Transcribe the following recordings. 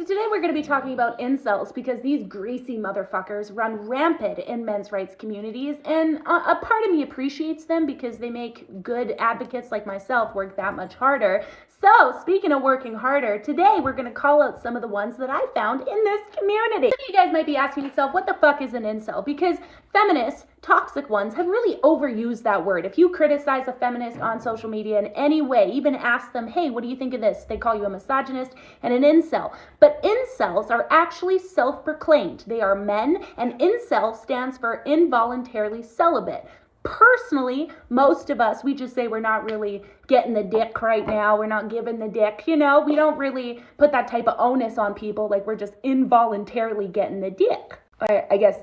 today we're going to be talking about incels because these greasy motherfuckers run rampant in men's rights communities, and a part of me appreciates them because they make good advocates like myself work that much harder. So, speaking of working harder, today we're going to call out some of the ones that I found in this community. You guys might be asking yourself, what the fuck is an incel? Because feminists, toxic ones, have really overused that word. If you criticize a feminist on social media in any way, even ask them, hey, what do you think of this? They call you a misogynist and an incel. But incels are actually self-proclaimed. They are men, and incel stands for involuntarily celibate. Personally, most of us, we just say we're not really getting the dick right now. We're not giving the dick. You know, we don't really put that type of onus on people, like we're just involuntarily getting the dick. Or I guess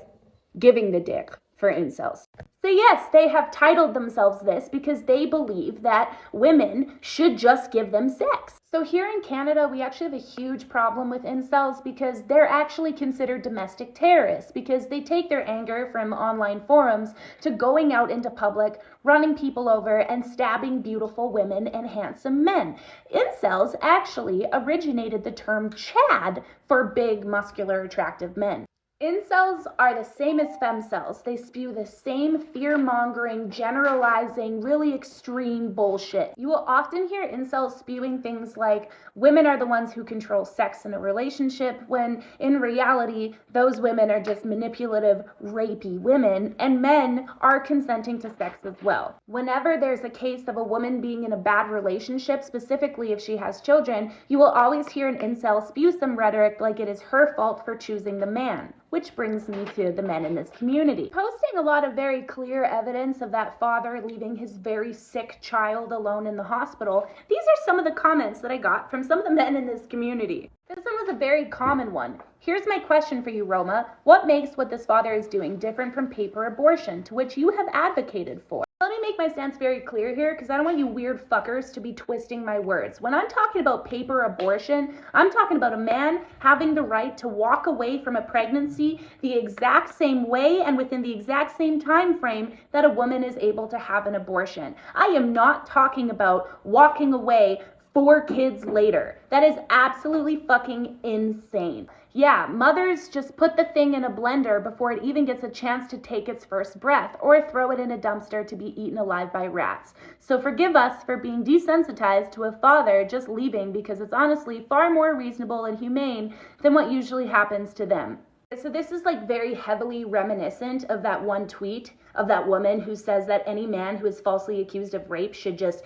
giving the dick for incels. So yes, they have titled themselves this because they believe that women should just give them sex. So here in Canada, we actually have a huge problem with incels because they're actually considered domestic terrorists because they take their anger from online forums to going out into public, running people over, and stabbing beautiful women and handsome men. Incels actually originated the term Chad for big, muscular, attractive men. Incels are the same as femcells. They spew the same fear-mongering, generalizing, really extreme bullshit. You will often hear incels spewing things like, women are the ones who control sex in a relationship, when in reality, those women are just manipulative, rapey women, and men are consenting to sex as well. Whenever there's a case of a woman being in a bad relationship, specifically if she has children, you will always hear an incel spew some rhetoric like it is her fault for choosing the man. Which brings me to the men in this community. Posting a lot of very clear evidence of that father leaving his very sick child alone in the hospital, these are some of the comments that I got from some of the men in this community. This one was a very common one. Here's my question for you, Roma. What makes what this father is doing different from paper abortion, to which you have advocated for? Let me make my stance very clear here because I don't want you weird fuckers to be twisting my words. When I'm talking about paper abortion, I'm talking about a man having the right to walk away from a pregnancy the exact same way and within the exact same time frame that a woman is able to have an abortion. I am not talking about walking away 4 kids later. That is absolutely fucking insane. Yeah, mothers just put the thing in a blender before it even gets a chance to take its first breath, or throw it in a dumpster to be eaten alive by rats. So forgive us for being desensitized to a father just leaving because it's honestly far more reasonable and humane than what usually happens to them. So this is like very heavily reminiscent of that one tweet of that woman who says that any man who is falsely accused of rape should just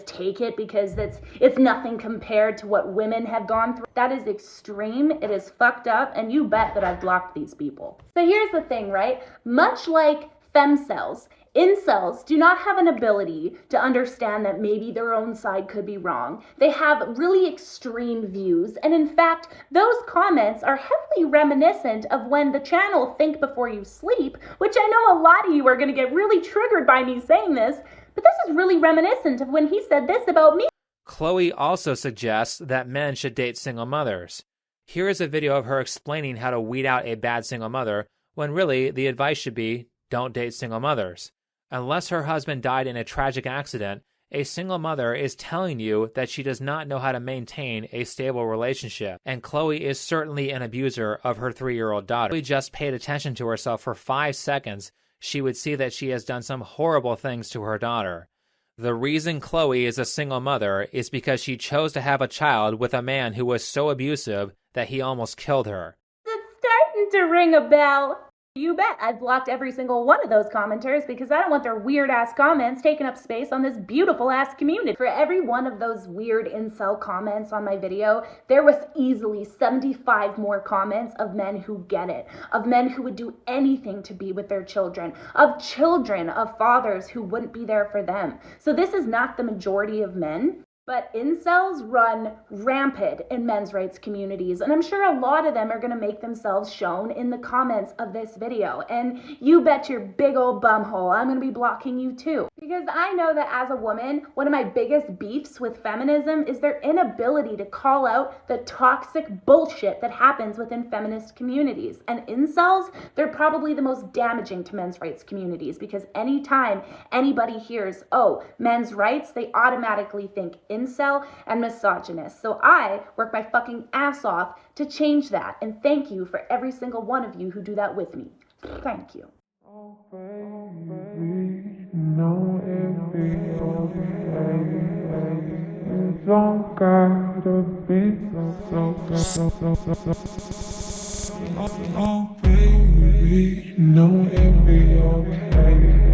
take it because it's nothing compared to what women have gone through. That is extreme, it is fucked up, and you bet that I've blocked these people. So here's the thing, right? Much like femcells, incels do not have an ability to understand that maybe their own side could be wrong. They have really extreme views, and in fact, those comments are heavily reminiscent of when the channel Think Before You Sleep, which I know a lot of you are going to get really triggered by me saying this, but this is really reminiscent of when he said this about me. Chloe also suggests that men should date single mothers. Here is a video of her explaining how to weed out a bad single mother, when really the advice should be, don't date single mothers. Unless her husband died in a tragic accident, a single mother is telling you that she does not know how to maintain a stable relationship, and Chloe is certainly an abuser of her 3-year-old daughter. If we just paid attention to herself for 5 seconds, she would see that she has done some horrible things to her daughter. The reason Chloe is a single mother is because she chose to have a child with a man who was so abusive that he almost killed her. It's starting to ring a bell. You bet I've blocked every single one of those commenters because I don't want their weird-ass comments taking up space on this beautiful-ass community. For every one of those weird incel comments on my video, there was easily 75 more comments of men who get it, of men who would do anything to be with their children, of fathers who wouldn't be there for them. So this is not the majority of men. But incels run rampant in men's rights communities, and I'm sure a lot of them are going to make themselves shown in the comments of this video. And you bet your big old bumhole I'm going to be blocking you too. Because I know that as a woman, one of my biggest beefs with feminism is their inability to call out the toxic bullshit that happens within feminist communities. And incels, they're probably the most damaging to men's rights communities because anytime anybody hears, oh, men's rights, they automatically think incel and misogynist. So I work my fucking ass off to change that. And thank you for every single one of you who do that with me. Thank you. Oh, baby, know it be okay. You don't gotta be so. Oh, baby, know it be okay.